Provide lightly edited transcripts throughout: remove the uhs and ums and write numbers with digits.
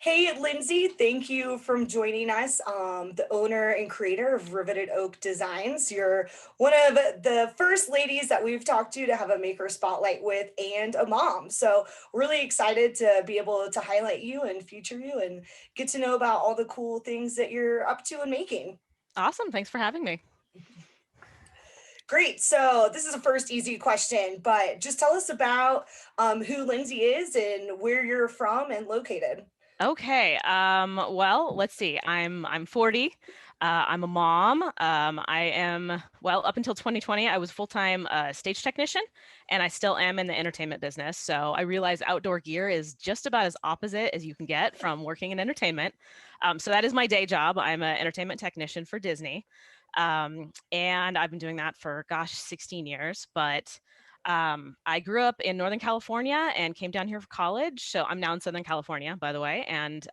Hey, Lindsey, thank you for joining us, the owner and creator of Riveted Oak Designs. You're one of the first ladies that we've talked to have a maker spotlight with and a mom. So really excited to be able to highlight you and feature you and get to know about all the cool things that you're up to and making. Awesome. Thanks for having me. Great. So this is a first easy question, but just tell us about who Lindsey is and where you're from and located. Okay. Well, let's see. I'm 40. I'm a mom. I am, well, up until 2020, I was full-time stage technician, and I still am in the entertainment business. So I realize outdoor gear is just about as opposite as you can get from working in entertainment. So that is my day job. I'm an entertainment technician for Disney. And I've been doing that for, gosh, 16 years. But I grew up in Northern California and came down here for college. So I'm now in Southern California, by the way, and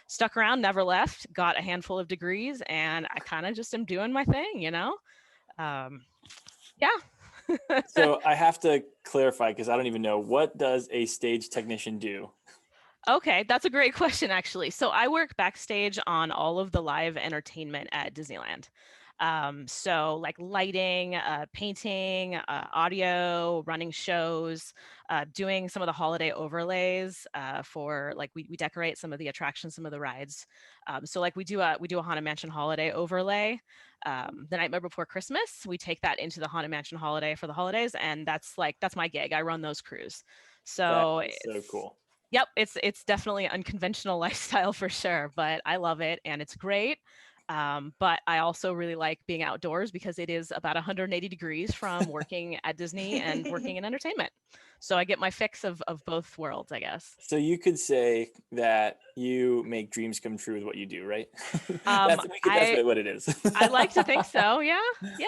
stuck around, never left, got a handful of degrees, and I kind of just am doing my thing, you know? Um, yeah. So I have to clarify because I don't even know, what does a stage technician do? Okay, that's a great question, actually. So I work backstage on all of the live entertainment at Disneyland. So like lighting, painting, audio, running shows, doing some of the holiday overlays for like we decorate some of the attractions, some of the rides. So like we do a Haunted Mansion holiday overlay the night before Christmas. We take that into the Haunted Mansion holiday for the holidays, and that's my gig. I run those crews. That So is so it's cool. Yep, it's definitely an unconventional lifestyle for sure, but I love it and it's great. But I also really like being outdoors because it is about 180 degrees from working at Disney and working in entertainment. So I get my fix of both worlds, I guess. So you could say that you make dreams come true with what you do, right? Um, That's I what it is. I like to think so. Yeah, yeah.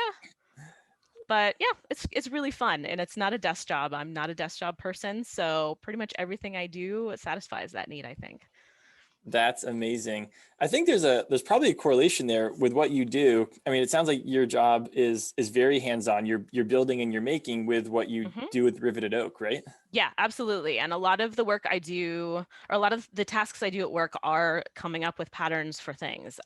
But yeah, it's really fun and it's not a desk job. I'm not a desk job person, so pretty much everything I do satisfies that need, I think. That's amazing. I think there's probably a correlation there with what you do. I mean, it sounds like your job is very hands-on. You're building and you're making with what you Mhm. do with Riveted Oak, right? Yeah, absolutely. And a lot of the work I do, or a lot of the tasks I do at work are coming up with patterns for things.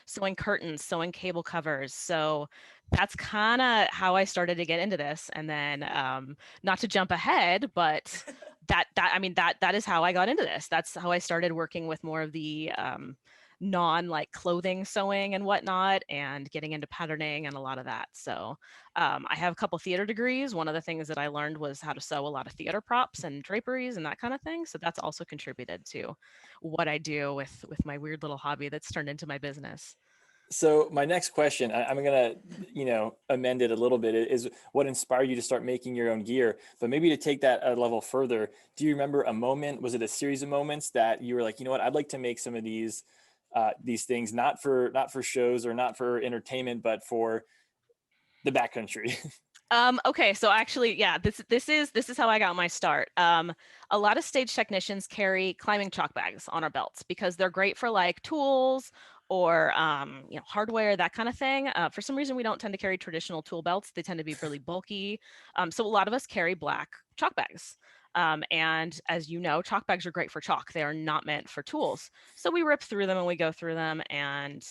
Sewing curtains, sewing cable covers. So that's kind of how I started to get into this. And then, not to jump ahead, but that is how I got into this. That's how I started working with more of the non like clothing sewing and whatnot, and getting into patterning and a lot of that. So I have a couple theater degrees. One of the things that I learned was how to sew a lot of theater props and draperies and that kind of thing. So that's also contributed to what I do with my weird little hobby that's turned into my business. So my next question, I'm gonna, amend it a little bit, is what inspired you to start making your own gear? But maybe to take that a level further, do you remember a moment? Was it a series of moments that you were like, you know what, I'd like to make some of these things, not for shows or not for entertainment, but for the backcountry? Okay, so actually, yeah, this is how I got my start. A lot of stage technicians carry climbing chalk bags on our belts because they're great for like tools or hardware, that kind of thing. For some reason, we don't tend to carry traditional tool belts. They tend to be really bulky. So a lot of us carry black chalk bags. And as you know, chalk bags are great for chalk. They are not meant for tools. So we rip through them and we go through them, and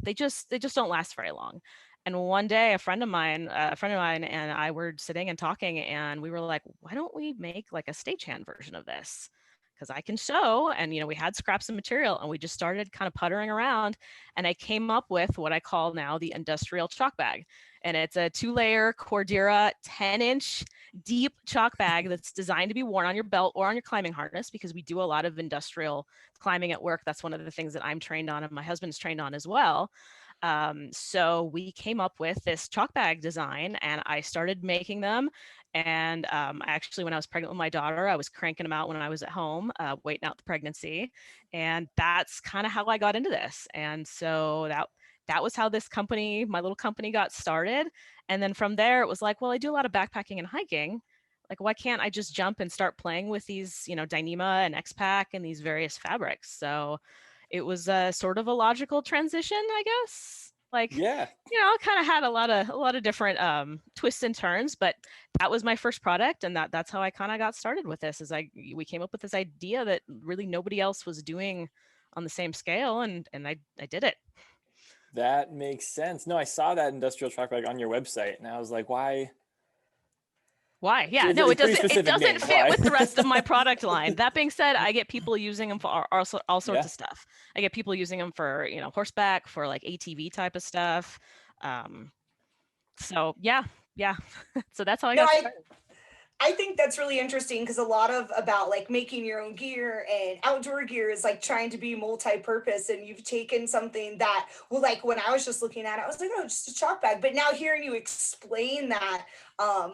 they just don't last very long. And one day, a friend of mine and I were sitting and talking, and we were like, why don't we make like a stagehand version of this? Because I can sew, and we had scraps of material, and we just started kind of puttering around, and I came up with what I call now the industrial chalk bag. And it's a 2-layer Cordura 10-inch deep chalk bag that's designed to be worn on your belt or on your climbing harness, because we do a lot of industrial climbing at work. That's one of the things that I'm trained on and my husband's trained on as well. So we came up with this chalk bag design, and I started making them. And actually, when I was pregnant with my daughter, I was cranking them out when I was at home, waiting out the pregnancy. And that's kind of how I got into this. And so that was how this company, my little company, got started. And then from there, it was like, well, I do a lot of backpacking and hiking. Like, why can't I just jump and start playing with these, Dyneema and X-Pack and these various fabrics? So it was a sort of a logical transition, I guess. Like, Yeah. I kind of had a lot of different twists and turns, but that was my first product, and that's how I kind of got started with this. We came up with this idea that really nobody else was doing on the same scale, and I did it. That makes sense. No, I saw that industrial truck bag on your website, and I was like, why? Why? Yeah, It's no, a it pretty doesn't. It specific doesn't name. fit Why? with the rest of my product line. That being said, I get people using them for all sorts Yeah. of stuff. I get people using them for horseback, for like ATV type of stuff. Um, so yeah. So that's how I No, got I started. I think that's really interesting because a lot of about like making your own gear and outdoor gear is like trying to be multi-purpose, and you've taken something that, well, like when I was just looking at it, I was like, oh, just a chalk bag. But now hearing you explain that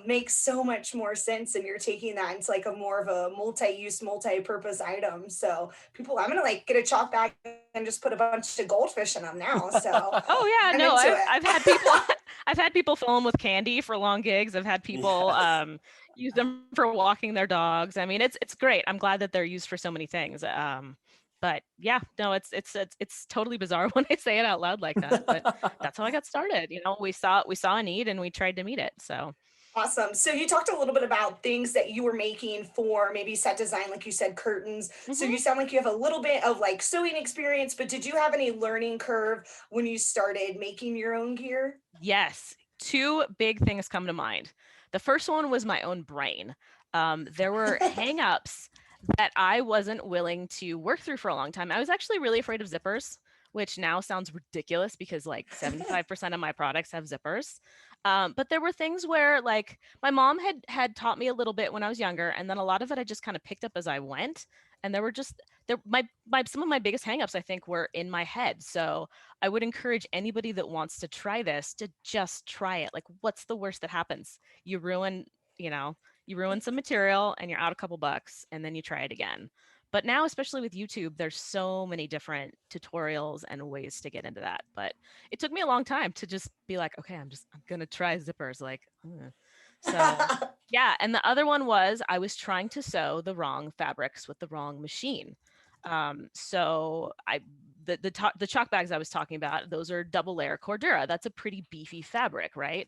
makes so much more sense, and you're taking that into like a more of a multi-use, multi-purpose item. So people, I'm gonna like get a chalk bag and just put a bunch of goldfish in them now. So Oh yeah, I'm no, into I've had people it. I've had people fill them with candy for long gigs. I've had people Yes. use them for walking their dogs. I mean, it's great. I'm glad that they're used for so many things. But yeah, no, it's totally bizarre when I say it out loud like that. But that's how I got started. We saw a need and we tried to meet it. So Awesome. So you talked a little bit about things that you were making for maybe set design, like you said, curtains. So mhm. you sound like you have a little bit of like sewing experience, but did you have any learning curve when you started making your own gear? Yes, two big things come to mind. The first one was my own brain. There were hang-ups that I wasn't willing to work through for a long time. I was actually really afraid of zippers, which now sounds ridiculous because like 75% of my products have zippers. But there were things where like my mom had taught me a little bit when I was younger, and then a lot of it I just kind of picked up as I went. And there were just there my some of my biggest hangups I think were in my head. So I would encourage anybody that wants to try this to just try it. Like, what's the worst that happens? You ruin, you know, you ruin some material and you're out a couple bucks and then you try it again. But now, especially with YouTube, there's so many different tutorials and ways to get into that. But it took me a long time to just be like, okay, I'm gonna try zippers. Like, so yeah. And the other one was I was trying to sew the wrong fabrics with the wrong machine. So the chalk bags I was talking about, those are double layer Cordura. That's a pretty beefy fabric, right?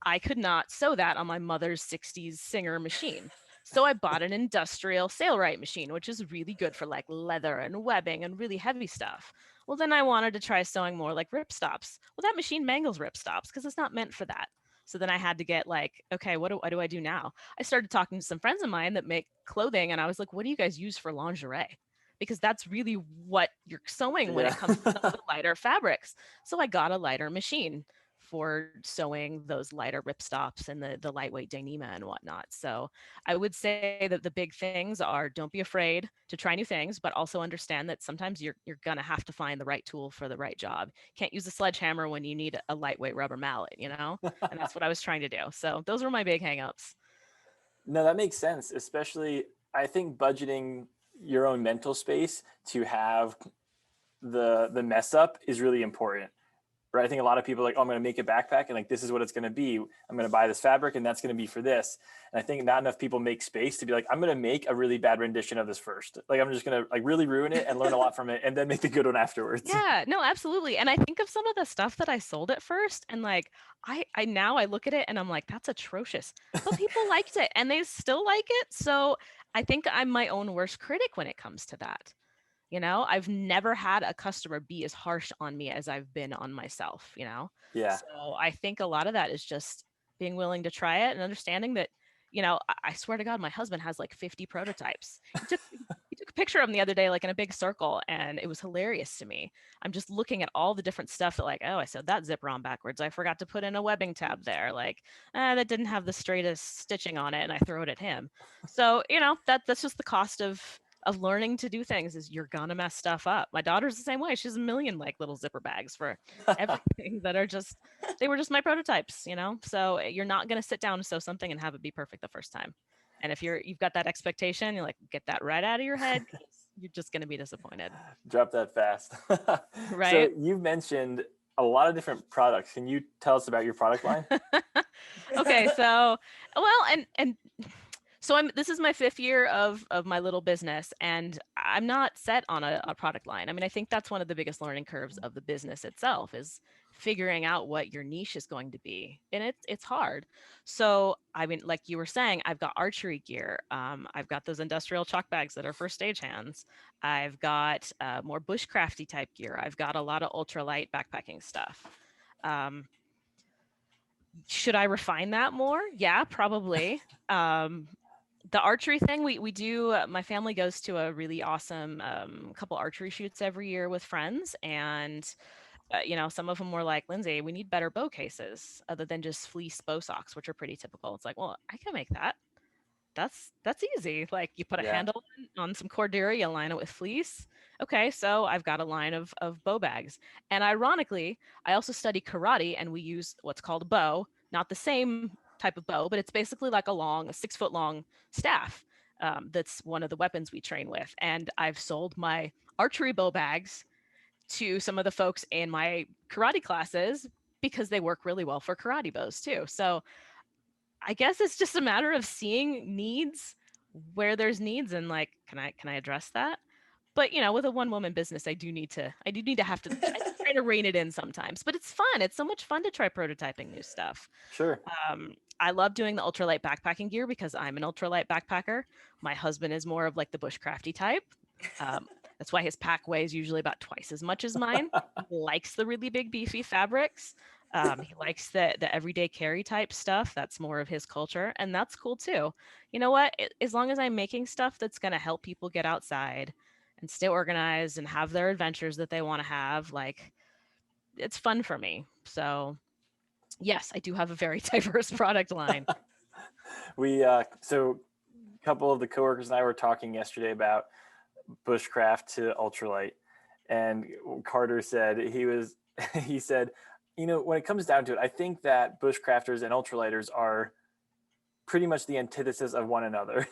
I could not sew that on my mother's 60s Singer machine. So I bought an industrial Sailrite machine, which is really good for like leather and webbing and really heavy stuff. Well, then I wanted to try sewing more like ripstops. Well, that machine mangles ripstops because it's not meant for that. So then I had to get like, okay, what do I do now? I started talking to some friends of mine that make clothing, and I was like, what do you guys use for lingerie? Because that's really what you're sewing when Yeah. it comes to some of the lighter fabrics. So I got a lighter machine for sewing those lighter ripstops and the lightweight Dyneema and whatnot. So I would say that the big things are don't be afraid to try new things, but also understand that sometimes you're gonna have to find the right tool for the right job. Can't use a sledgehammer when you need a lightweight rubber mallet, And that's what I was trying to do. So those were my big hangups. No, that makes sense. Especially, I think budgeting your own mental space to have the mess up is really important. Right? I think a lot of people are like, oh, I'm going to make a backpack and like this is what it's going to be. I'm going to buy this fabric and that's going to be for this. And I think not enough people make space to be like, I'm going to make a really bad rendition of this first. Like I'm just going to like really ruin it and learn a lot from it and then make the good one afterwards. Yeah, no, absolutely. And I think of some of the stuff that I sold at first, and like I now I look at it and I'm like, that's atrocious. But people liked it and they still like it. So I think I'm my own worst critic when it comes to that. I've never had a customer be as harsh on me as I've been on myself. Yeah. So I think a lot of that is just being willing to try it and understanding that, I swear to God, my husband has like 50 prototypes. He took a picture of them the other day, like in a big circle, and it was hilarious to me. I'm just looking at all the different stuff that, like, oh, I sewed that zipper on backwards. I forgot to put in a webbing tab there. Like, that didn't have the straightest stitching on it, and I throw it at him. So, that's just the cost of learning to do things is you're gonna mess stuff up. My daughter's the same way. She has a million like little zipper bags for everything that are just they were just my prototypes. So you're not gonna sit down and sew something and have it be perfect the first time. And if you've got that expectation, you're like, get that right out of your head. You're just gonna be disappointed. Drop that fast. So Right? you've mentioned a lot of different products. Can you tell us about your product line? Okay, so well, and so this is my fifth year of my little business, and I'm not set on a product line. I mean, I think that's one of the biggest learning curves of the business itself is figuring out what your niche is going to be, and it's hard. So I mean, like you were saying, I've got archery gear. I've got those industrial chalk bags that are for stagehands. I've got more bushcrafty type gear. I've got a lot of ultralight backpacking stuff. Um, should I refine that more? Yeah, probably. The archery thing, we do. My family goes to a really awesome couple archery shoots every year with friends, and some of them were like, Lindsay, we need better bow cases other than just fleece bow socks, which are pretty typical. It's like, well, I can make that. That's easy. Like you put a Yeah. handle on some Cordura, you line it with fleece. Okay, so I've got a line of bow bags. And ironically, I also study karate, and we use what's called a bow, not the same type of bow, but it's basically like a 6-foot long staff. That's one of the weapons we train with. And I've sold my archery bow bags to some of the folks in my karate classes because they work really well for karate bows too. So I guess it's just a matter of seeing needs where there's needs, and like, can I address that? But with a one woman business, I do need to I try to rein it in sometimes, but it's fun. It's so much fun to try prototyping new stuff. Sure. I love doing the ultralight backpacking gear because I'm an ultralight backpacker. My husband is more of like the bushcrafty type. Um, that's why his pack weighs usually about twice as much as mine. He likes the really big beefy fabrics. He likes the everyday carry type stuff. That's more of his culture, and that's cool too. You know what? As long as I'm making stuff that's going to help people get outside and stay organized and have their adventures that they want to have, like, it's fun for me. So yes, I do have a very diverse product line. So a couple of the coworkers and I were talking yesterday about Bushcraft to Ultralight, and Carter said he said, when it comes down to it, I think that Bushcrafters and Ultralighters are pretty much the antithesis of one another.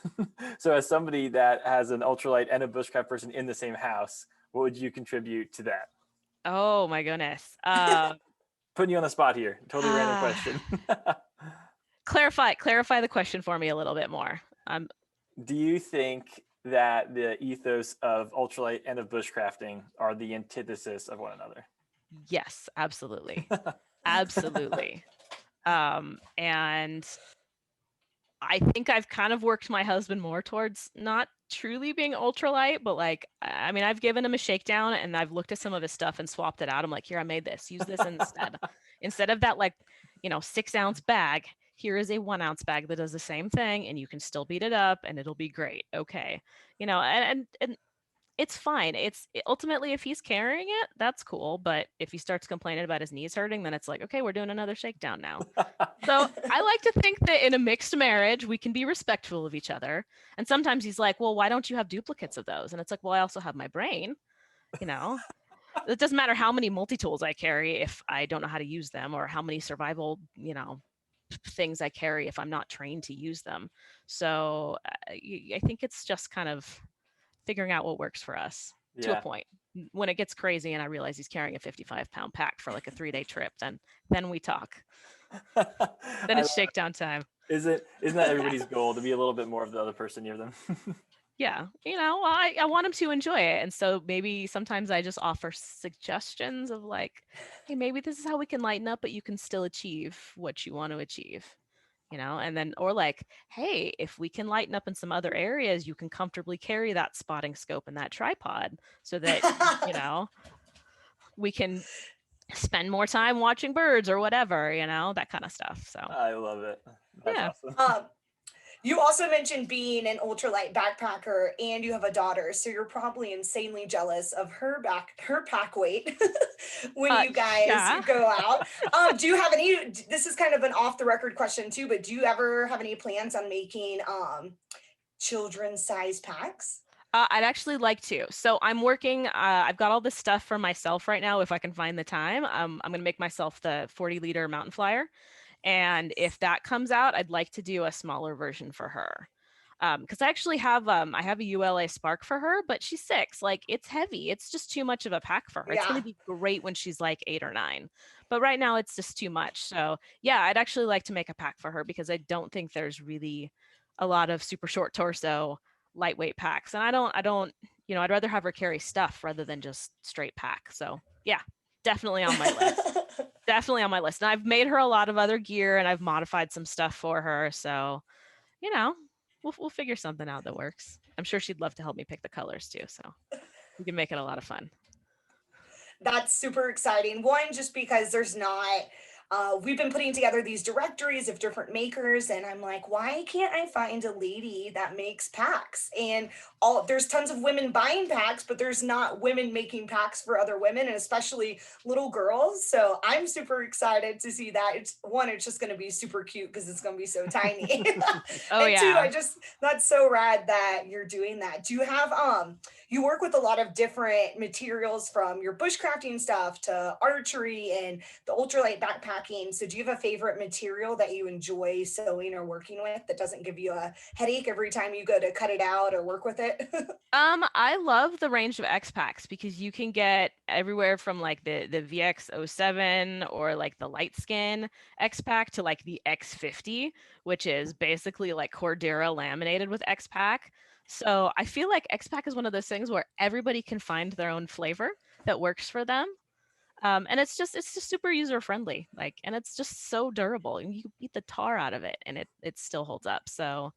So as somebody that has an Ultralight and a Bushcraft person in the same house, what would you contribute to that? Oh my goodness. Putting you on the spot here. Totally random Ah, question. clarify the question for me a little bit more. Do you think that the ethos of ultralight and of bushcrafting are the antithesis of one another? Yes, absolutely. Absolutely. And I think I've kind of worked my husband more towards not truly being ultralight, but like, I mean, I've given him a shakedown and I've looked at some of his stuff and swapped it out. I'm like, here, I made this, use this instead. Instead of that, like, 6-ounce bag, here is a 1-ounce bag that does the same thing, and you can still beat it up and it'll be great. Okay. And it's fine. Ultimately, if he's carrying it, that's cool. But if he starts complaining about his knees hurting, then it's like, okay, we're doing another shakedown now. So I like to think that in a mixed marriage, we can be respectful of each other. And sometimes he's like, well, why don't you have duplicates of those? And it's like, well, I also have my brain. It doesn't matter how many multi-tools I carry if I don't know how to use them, or how many survival, things I carry if I'm not trained to use them. So I think it's just kind of figuring out what works for us to a Yeah. point. When it gets crazy and I realize he's carrying a 55-pound pack for like a 3-day trip, then we talk. Then it's shakedown time. Isn't that everybody's goal, to be a little bit more of the other person near them? Yeah, I want him to enjoy it, and so maybe sometimes I just offer suggestions of like, hey, maybe this is how we can lighten up, but you can still achieve what you want to achieve. And then, or like, hey, if we can lighten up in some other areas, you can comfortably carry that spotting scope and that tripod so that, we can spend more time watching birds or whatever, that kind of stuff. So I love it. That's yeah. awesome. You also mentioned being an ultralight backpacker, and you have a daughter, so you're probably insanely jealous of her pack weight when you guys yeah. go out. Do you have any? This is kind of an off the record question too, but do you ever have any plans on making children's size packs? I'd actually like to. So I'm working. I've got all this stuff for myself right now. If I can find the time, I'm going to make myself the 40-liter mountain flyer. And if that comes out, I'd like to do a smaller version for her. Because I actually have I have a ULA Spark for her, but she's 6. Like, it's heavy. It's just too much of a pack for her. It's going Yeah. to be great when she's like 8 or 9. But right now it's just too much. So yeah, I'd actually like to make a pack for her because I don't think there's really a lot of super short torso lightweight packs. And I don't, I'd rather have her carry stuff rather than just straight pack. So yeah, definitely on my list. Definitely on my list. And I've made her a lot of other gear and I've modified some stuff for her. So, you know, we'll figure something out that works. I'm sure she'd love to help me pick the colors too. So we can make it a lot of fun. That's super exciting. One, just because there's not, we've been putting together these directories of different makers, and I'm like, why can't I find a lady that makes packs? And there's tons of women buying packs, but there's not women making packs for other women, and especially little girls. So I'm super excited to see that. It's just going to be super cute because it's going to be so tiny. Oh And two, yeah. that's so rad that you're doing that. Do you have, you work with a lot of different materials from your bushcrafting stuff to archery and the ultralight backpacking. So do you have a favorite material that you enjoy sewing or working with that doesn't give you a headache every time you go to cut it out or work with it? I love the range of X packs because you can get everywhere from like the VX07 or like the light skin X pack to like the X50, which is basically like Cordura laminated with X pack. So I feel like X pack is one of those things where everybody can find their own flavor that works for them. And it's just super user friendly, like, and it's just so durable. And you can beat the tar out of it, and it still holds up. So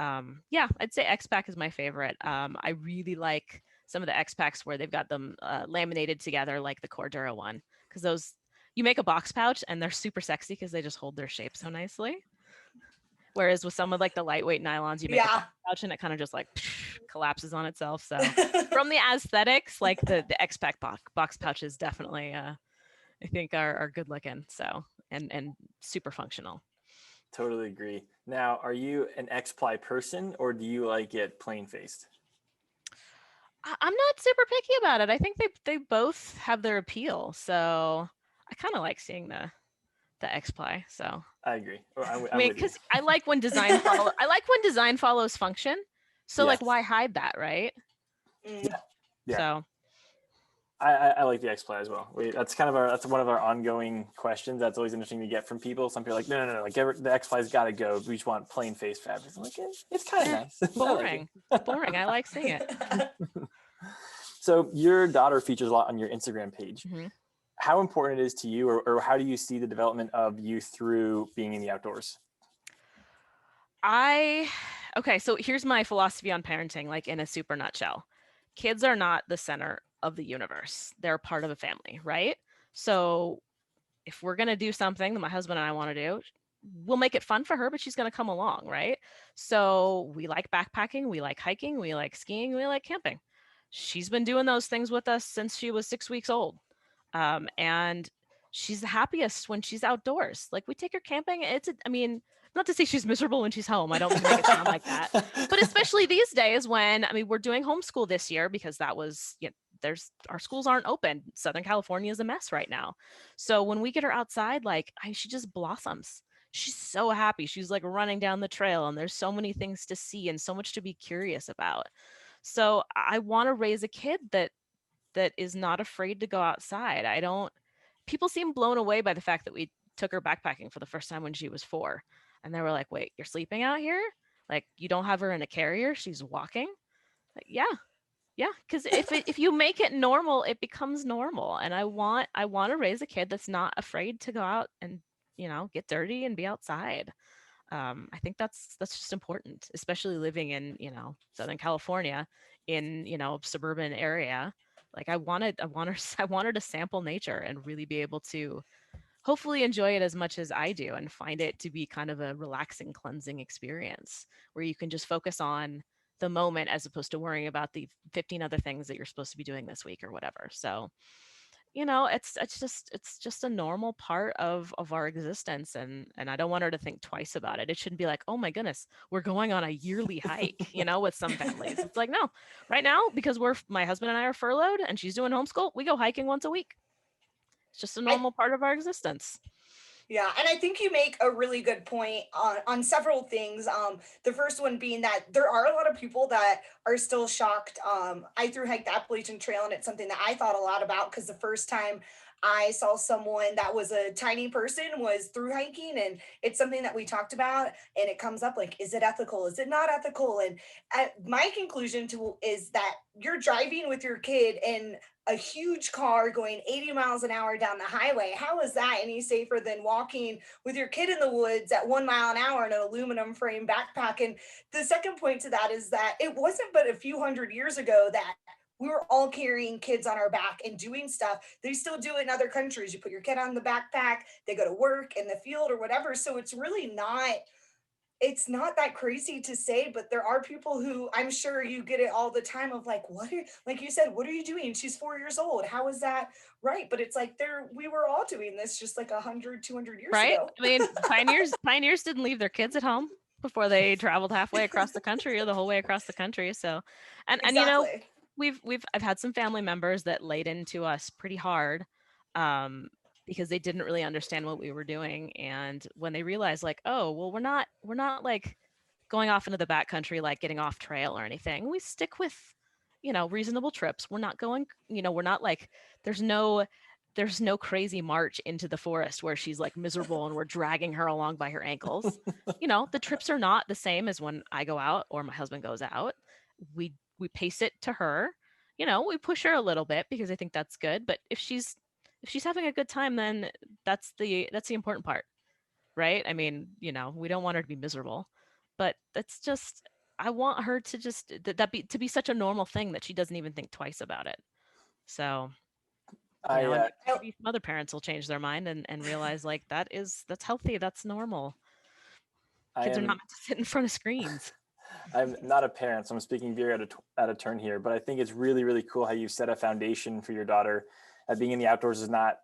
yeah, I'd say X Pack is my favorite. I really like some of the X Packs where they've got them laminated together, like the Cordura one, because those you make a box pouch and they're super sexy because they just hold their shape so nicely. Whereas with some of like the lightweight nylons, you make a Yeah. box pouch and it kind of just like collapses on itself. So from the aesthetics, like the X Pack box pouches definitely, I think are good looking. So and super functional. Totally agree. Now, are you an X-ply person or do you like it plain faced? I'm not super picky about it. I think they both have their appeal. So I kind of like seeing the X ply. So I agree. I I'm mean, with you. because I like when design follows function. So like, Yes. why hide that, right? Mm. Yeah. So I like the X-ply as well. That's one of our ongoing questions. That's always interesting to get from people. Some people are like, no. Like the X-ply's got to go. We just want plain face fabrics. I'm like, it's kind of nice. I like it. boring, boring. I like seeing it. So your daughter features a lot on your Instagram page. hmm How important it is to you, or how do you see the development of you through being in the outdoors? Okay, so here's my philosophy on parenting, like in a super nutshell. Kids are not the center of the universe. They're part of a family, right? So if we're going to do something that my husband and I want to do, we'll make it fun for her, but she's going to come along, right? So we like backpacking, we like hiking, we like skiing, we like camping. She's been doing those things with us since she was 6 weeks old. And she's the happiest when she's outdoors. Like we take her camping. I mean, not to say she's miserable when she's home. I don't mean to make it sound like that. But especially these days when, I mean, we're doing homeschool this year because that was, our schools aren't open. Southern California is a mess right now. So when we get her outside, like she just blossoms. She's so happy. She's like running down the trail and there's so many things to see and so much to be curious about. So I want to raise a kid that is not afraid to go outside. I don't People seem blown away by the fact that we took her backpacking for the first time when she was 4. And they were like, "Wait, you're sleeping out here? Like you don't have her in a carrier, she's walking?" Like, yeah. Yeah, because if you make it normal, it becomes normal. And I want to raise a kid that's not afraid to go out and, get dirty and be outside. I think that's just important, especially living in, Southern California in, suburban area. Like I want her to sample nature and really be able to hopefully enjoy it as much as I do and find it to be kind of a relaxing, cleansing experience where you can just focus on the moment as opposed to worrying about the 15 other things that you're supposed to be doing this week or whatever. So, it's just a normal part of our existence, and I don't want her to think twice about it. It shouldn't be like, oh my goodness, we're going on a yearly hike, with some families. It's like, no, right now, because my husband and I are furloughed and she's doing homeschool, we go hiking once a week. It's just a I normal part of our existence. Yeah, and I think you make a really good point on several things. The first one being that there are a lot of people that are still shocked. I through hiked the Appalachian Trail, and it's something that I thought a lot about because the first time I saw someone that was a tiny person was through hiking, and it's something that we talked about, and it comes up like, is it ethical? Is it not ethical? And my conclusion to is that you're driving with your kid in a huge car going 80 miles an hour down the highway. How is that any safer than walking with your kid in the woods at 1 mile an hour in an aluminum frame backpack? And the second point to that is that it wasn't but a few hundred years ago that we were all carrying kids on our back and doing stuff. They still do it in other countries. You put your kid on the backpack, they go to work in the field or whatever. So it's not that crazy to say, but there are people who, I'm sure you get it all the time, of like, like you said, what are you doing? She's 4 years old. How is that right? But it's like we were all doing this just like 100, 200 years Right? ago. I mean, pioneers didn't leave their kids at home before they traveled halfway across the country or the whole way across the country. So, and you know, Exactly. I've had some family members that laid into us pretty hard, because they didn't really understand what we were doing. And when they realized like, oh, well, we're not like going off into the backcountry, like getting off trail or anything. We stick with, reasonable trips. We're not going, we're not like, there's no crazy march into the forest where she's like miserable and we're dragging her along by her ankles. The trips are not the same as when I go out or my husband goes out. We pace it to her. We push her a little bit because I think that's good. But if she's having a good time, then that's the important part, right? I mean, we don't want her to be miserable, but that's just, I want her to just to be such a normal thing that she doesn't even think twice about it. So, and maybe some other parents will change their mind and realize like that's healthy, that's normal. Kids are not meant to sit in front of screens. I'm not a parent, so I'm speaking very out of turn here, but I think it's really, really cool how you've set a foundation for your daughter. Being in the outdoors is not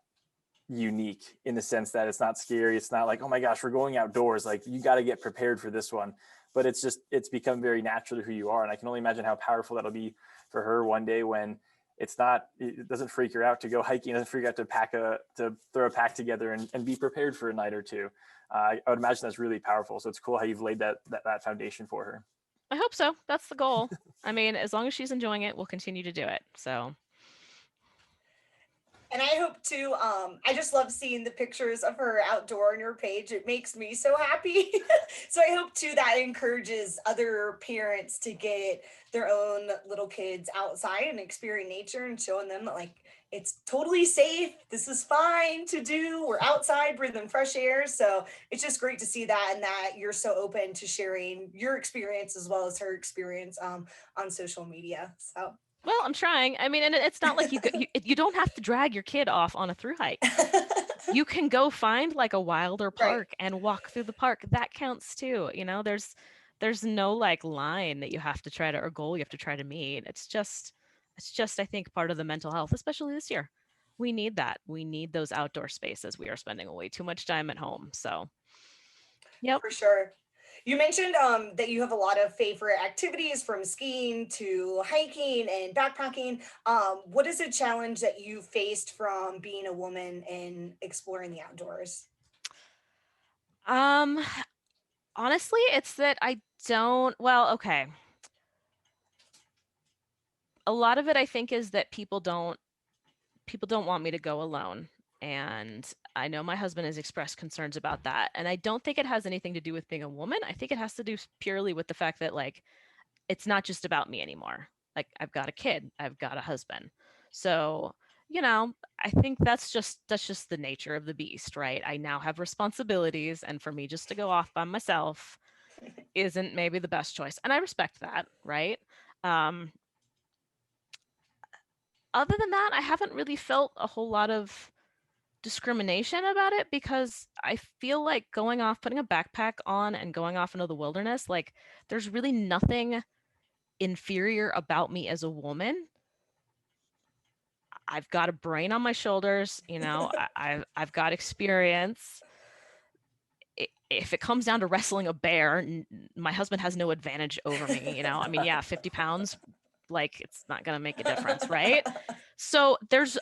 unique in the sense that it's not scary. It's not like, oh my gosh, we're going outdoors. Like, you got to get prepared for this one. But it's become very natural to who you are. And I can only imagine how powerful that'll be for her one day when it doesn't freak her out to go hiking. It doesn't freak out to throw a pack together and be prepared for a night or two. I would imagine that's really powerful. So it's cool how you've laid that foundation for her. I hope so. That's the goal. I mean, as long as she's enjoying it, we'll continue to do it. So. And I hope to, I just love seeing the pictures of her outdoor on your page. It makes me so happy. So I hope too that encourages other parents to get their own little kids outside and experience nature and showing them that like, it's totally safe. This is fine to do. We're outside breathing fresh air. So it's just great to see that, and that you're so open to sharing your experience as well as her experience on social media. So. Well, I'm trying. I mean, and it's not like you don't have to drag your kid off on a through hike. You can go find like a wilder park and walk through the park. That counts too. There's no like line that you have to try to, or goal you have to try to meet. It's just I think part of the mental health, especially this year. We need that. We need those outdoor spaces. We are spending way too much time at home. So, yep. For sure. You mentioned that you have a lot of favorite activities, from skiing to hiking and backpacking. What is a challenge that you faced from being a woman and exploring the outdoors? Honestly, it's that I don't, well, okay. A lot of it I think is that people don't want me to go alone. And I know my husband has expressed concerns about that. And I don't think it has anything to do with being a woman. I think it has to do purely with the fact that like, it's not just about me anymore. Like, I've got a kid, I've got a husband. So, I think that's just the nature of the beast, right? I now have responsibilities, and for me just to go off by myself isn't maybe the best choice. And I respect that, right? Other than that, I haven't really felt a whole lot of discrimination about it, because I feel like going off, putting a backpack on and going off into the wilderness, like, there's really nothing inferior about me as a woman. I've got a brain on my shoulders, I've got experience. If it comes down to wrestling a bear, my husband has no advantage over me, I mean, yeah, 50 pounds, like, it's not going to make a difference, right? So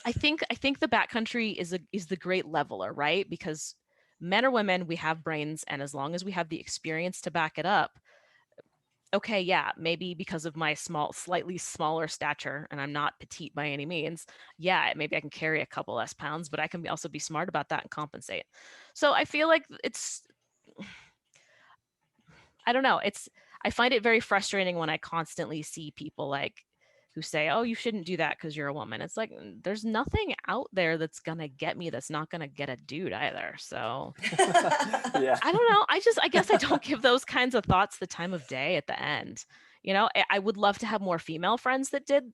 I think the backcountry is the great leveler, right? Because men or women, we have brains, and as long as we have the experience to back it up, okay, yeah, maybe because of my slightly smaller stature, and I'm not petite by any means, yeah, maybe I can carry a couple less pounds, but I can also be smart about that and compensate. So I feel like I don't know. I find it very frustrating when I constantly see people like who say, "Oh, you shouldn't do that because you're a woman." It's like there's nothing out there that's gonna get me that's not gonna get a dude either. So Yeah. I don't know. I guess I don't give those kinds of thoughts the time of day at the end. I would love to have more female friends that do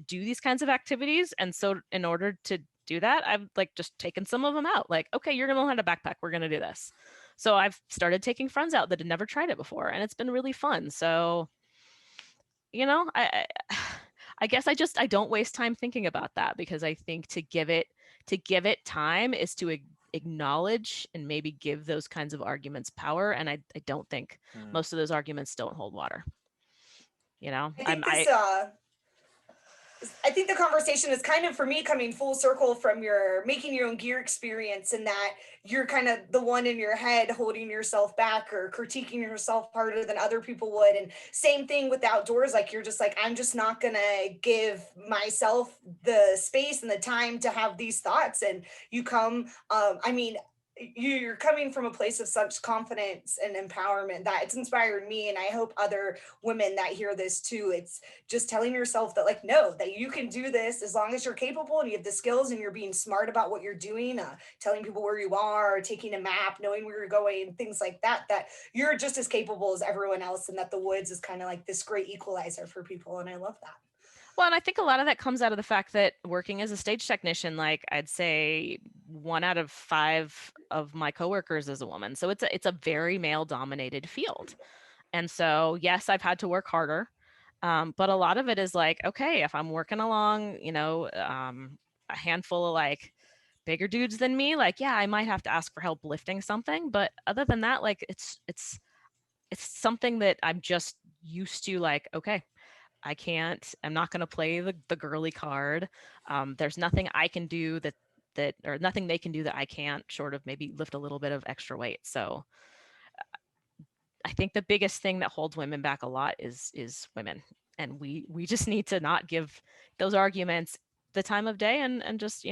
these kinds of activities. And so in order to do that, I've like just taken some of them out. Like, okay, you're gonna learn how to backpack. We're gonna do this. So I've started taking friends out that had never tried it before, and it's been really fun. So, I guess I don't waste time thinking about that, because I think to give it time is to acknowledge and maybe give those kinds of arguments power. And I don't think most of those arguments don't hold water. I think I think the conversation is kind of, for me, coming full circle from your making your own gear experience, and that you're kind of the one in your head holding yourself back or critiquing yourself harder than other people would. And same thing with the outdoors. Like, you're just like, I'm just not going to give myself the space and the time to have these thoughts. And you come, you're coming from a place of such confidence and empowerment that it's inspired me, and I hope other women that hear this too. It's just telling yourself that, like, no, that you can do this as long as you're capable and you have the skills and you're being smart about what you're doing, telling people where you are, taking a map, knowing where you're going, things like that, that you're just as capable as everyone else, and that the woods is kind of like this great equalizer for people. And I love that. Well, and I think a lot of that comes out of the fact that working as a stage technician, like I'd say 1 out of 5 of my coworkers is a woman. So it's a very male dominated field. And so, yes, I've had to work harder. But a lot of it is like, okay, if I'm working along, a handful of like bigger dudes than me, like, yeah, I might have to ask for help lifting something. But other than that, like it's something that I'm just used to. Like, okay, I'm not going to play the girly card. There's nothing I can do or nothing they can do that I can't, short of maybe lift a little bit of extra weight. So I think the biggest thing that holds women back a lot is women. And we just need to not give those arguments the time of day, and just,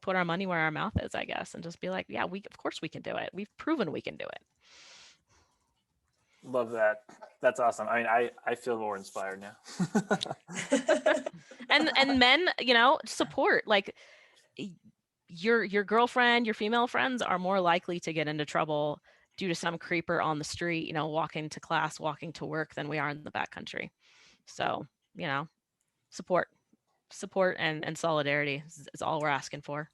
put our money where our mouth is, I guess, and just be like, yeah, of course we can do it. We've proven we can do it. Love that. That's awesome. I mean, I feel more inspired now. And men, support, like your girlfriend, your female friends are more likely to get into trouble due to some creeper on the street, walking to class, walking to work, than we are in the backcountry. So, support and solidarity is all we're asking for.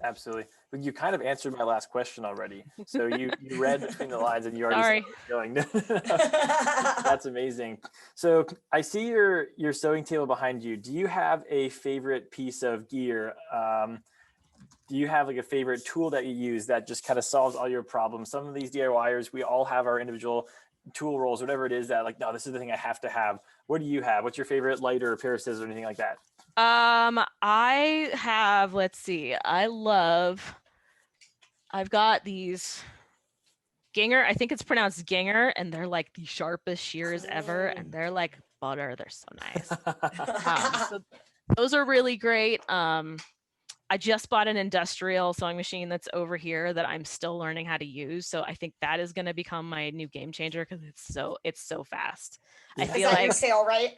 Absolutely. But you kind of answered my last question already. So you read between the lines and you already saw where it's going. That's amazing. So I see your sewing table behind you. Do you have a favorite piece of gear? Do you have like a favorite tool that you use that just kind of solves all your problems? Some of these DIYers, we all have our individual tool rolls, whatever it is that, like, no, this is the thing I have to have. What do you have? What's your favorite lighter or pair of scissors or anything like that? I have, let's see, I've got these Ginger, I think it's pronounced Ginger, and they're like the sharpest shears ever, and they're like butter. They're so nice. So those are really great. I just bought an industrial sewing machine that's over here that I'm still learning how to use. So I think that is going to become my new game changer, because it's so fast. Yeah. I feel Is that like your sale, right?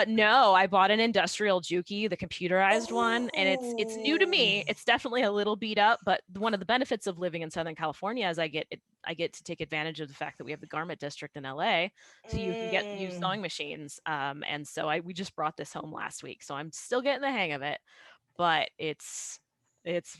No, I bought an industrial Juki, the computerized one, and it's new to me. It's definitely a little beat up, but one of the benefits of living in Southern California is I get to take advantage of the fact that we have the garment district in LA, so you can get used sewing machines. And so we just brought this home last week, so I'm still getting the hang of it, but it's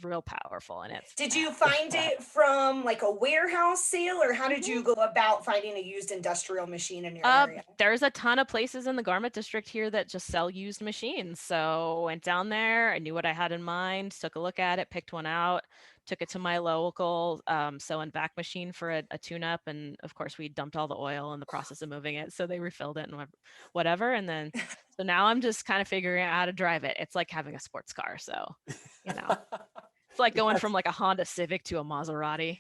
real powerful, and it's Did you find it from like a warehouse sale, or how did you go about finding a used industrial machine in your area? There's a ton of places in the garment district here that just sell used machines. So went down there, I knew what I had in mind, took a look at it, picked one out, took it to my local sew and back machine for a tune-up, and of course we dumped all the oil in the process of moving it, so they refilled it and whatever. And then so now I'm just kind of figuring out how to drive it. It's like having a sports car, so it's like going from like a Honda Civic to a Maserati.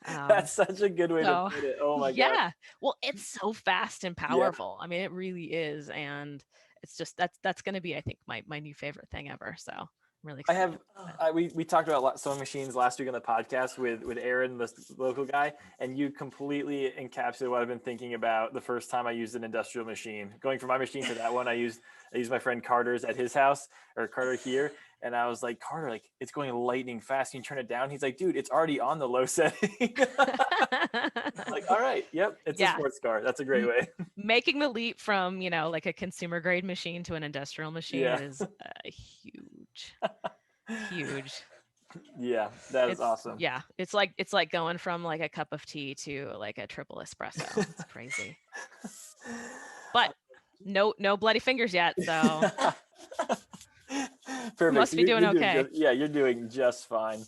That's such a good way to So put it. Oh my gosh. yeah, well, it's so fast and Yeah. powerful. I mean, it really is, and it's just that's going to be, I think, my new favorite thing ever. So I'm really I excited. have, we talked about sewing machines last week on the podcast with Aaron, the local guy, and you completely encapsulated what I've been thinking about the first time I used an industrial machine. Going from my machine to that one, I used my friend Carter's at his house, or Carter here, and I was like, Carter, like it's going lightning fast. Can you turn it down? He's like, dude, it's already on the low setting. Like, all right, yep, it's a Yeah, sports car. That's a great way. making the leap from like a consumer grade machine to an industrial machine Yeah. is huge, huge. Yeah, that is It's awesome. yeah, it's like going from like a cup of tea to like a triple espresso. It's crazy. But no bloody fingers yet, so Perfect. must So be doing you're doing okay. yeah, you're doing just fine.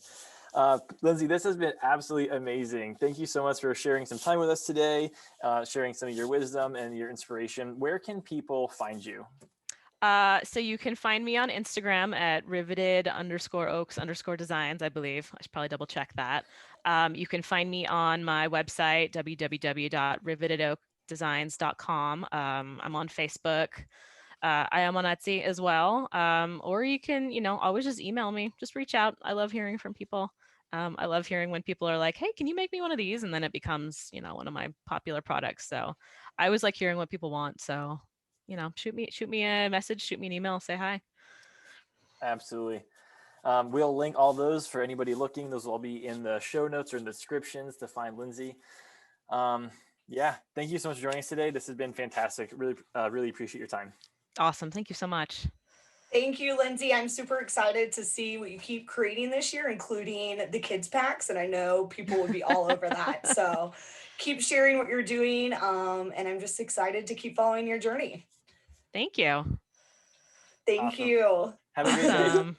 Lindsey, this has been absolutely amazing. Thank you so much for sharing some time with us today, sharing some of your wisdom and your inspiration. Where can people find you? So you can find me on Instagram at riveted_oaks_designs, I believe. I should probably double check that. You can find me on my website, www.rivetedoakdesigns.com. I'm on Facebook. I am on Etsy as well. Or you can, always just email me. Just reach out. I love hearing from people. I love hearing when people are like, "Hey, can you make me one of these?" And then it becomes, one of my popular products. So I always like hearing what people want. So, shoot me a message, shoot me an email, say hi. Absolutely. We'll link all those for anybody looking. Those will all be in the show notes or in the descriptions to find Lindsey. Yeah, thank you so much for joining us today. This has been fantastic. Really appreciate your time. Awesome. Thank you so much. Thank you, Lindsey. I'm super excited to see what you keep creating this year, including the kids packs. And I know people would be all over that. So keep sharing what you're doing. And I'm just excited to keep following your journey. Thank you. Thank Awesome. you. Have a great day. Awesome.